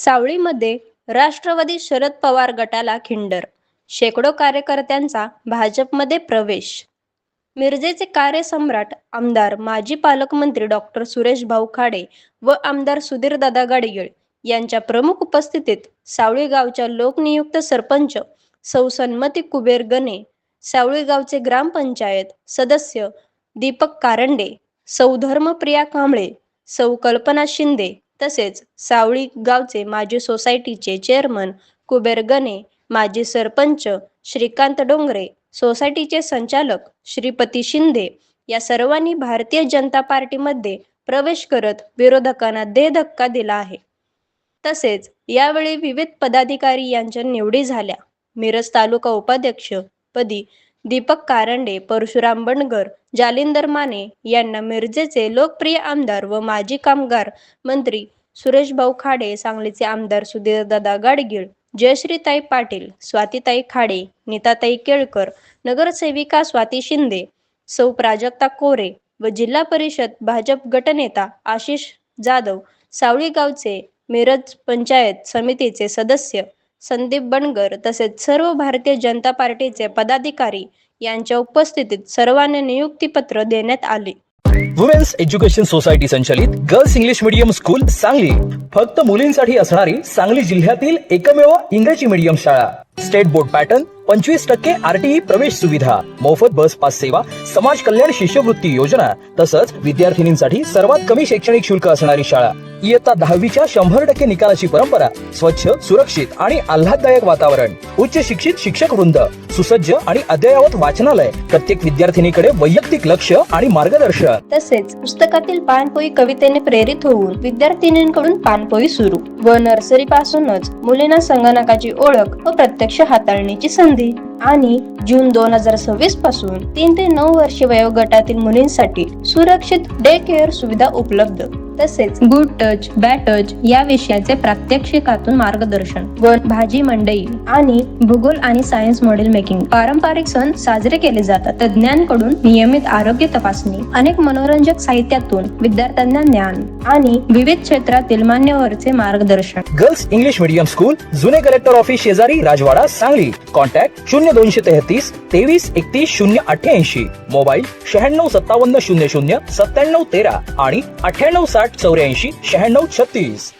सावळीमध्ये राष्ट्रवादी शरद पवार गटाला खिंडर, शेकडो कार्यकर्त्यांचा भाजपमध्ये प्रवेश. मिरजेचे कार्यसम्राट आमदार माजी पालकमंत्री डॉक्टर सुरेश भाऊ खाडे व आमदार सुधीरदादा गाडगीळ यांच्या प्रमुख उपस्थितीत सावळी गावच्या लोकनियुक्त सरपंच सौ सन्मती कुबेर गणे, सावळी गावचे ग्रामपंचायत सदस्य दीपक कारंडे, सौ धर्मप्रिया कांबळे, सौ कल्पना शिंदे तसेच सावळी गावचे माजी सोसायटीचे चेअरमन कुबेर गणे, माजी सरपंच श्रीकांत डोंगरे, सोसायटीचे संचालक श्रीपती शिंदे या सर्वांनी भारतीय जनता पार्टीमध्ये प्रवेश करत विरोधकांना दे धक्का दिला आहे. तसेच यावेळी विविध पदाधिकारी यांच्या निवडी झाल्या. मिरज तालुका उपाध्यक्ष पदी दीपक कारंडे, परशुराम बनगर, जालिंदर माने यांना मिरजेचे लोकप्रिय आमदार व माजी कामगार मंत्री सुरेशभाऊ खाडे, सांगलीचे आमदार सुधीरदादा गाडगीळ, जयश्रीताई पाटील, स्वातीताई खाडे, नीताताई केळकर, नगरसेविका स्वाती शिंदे, सौ प्राजक्ता कोरे व जिल्हा परिषद भाजप गटनेता आशिष जाधव, सावळी गावचे मिरज पंचायत समितीचे सदस्य संदीप बनगर तसेच सर्व भारतीय जनता पार्टीचे पदाधिकारी यांच्या उपस्थितीत सर्वांना नियुक्तीपत्र देण्यात आले. वुमेन्स एज्युकेशन सोसायटी संचालित girls English medium school Sangli फक्त मुलींसाठी असणारी सांगली जिल्ह्यातील एकमेव इंग्रजी मीडियम शाळा. स्टेट बोर्ड पॅटर्न, 25% RTE प्रवेश सुविधा, मोफत बस पास सेवा, समाज कल्याण शिष्यवृत्ती योजना तसंच विद्यार्थिनींसाठी सर्वात कमी शैक्षणिक शुल्क असणारी शाळा. इयत्ता 10वीच्या 100% निकालाची परंपरा, स्वच्छ, सुरक्षित आणि आल्हाददायक वातावरण, उच्च शिक्षित शिक्षक वृंद, सुसज्ज आणि अद्ययावत वाचनालय, प्रत्येक विद्यार्थिनीकडे वैयक्तिक लक्ष आणि मार्गदर्शन. तसेच पुस्तकातील पानपोई कवितेने प्रेरित होऊन विद्यार्थिनींकडून पानपोई सुरू व नर्सरी पासूनच मुलींना संगणकाची ओळख व प्रत्यक्ष हाताळण्याची संधी. आणि जून 2026 पासून 3 ते 9 वर्षे वयोगटातील मुलींसाठी सुरक्षित डे केअर सुविधा उपलब्ध. तसेच गुड टच, बॅड टच या विषयाचे प्रात्यक्षिकातून मार्गदर्शन व भाजी मंडई आणि भूगोल आणि सायन्स मॉडेल मेकिंग. पारंपरिक सण साजरे केले जातात. तज्ञांकडून नियमित आरोग्य तपासणी, अनेक मनोरंजक साहित्यातून विद्यार्थ्यांना ज्ञान आणि विविध क्षेत्रातील मान्यवरचे मार्गदर्शन. गर्ल्स इंग्लिश मीडियम स्कूल, जुने कलेक्टर ऑफिस शेजारी, राजवाडा, सांगली. कॉन्टॅक्ट 0233 23 31 088. मोबाईल 96 57 00 97 13 आणि 98 60 84 96 36.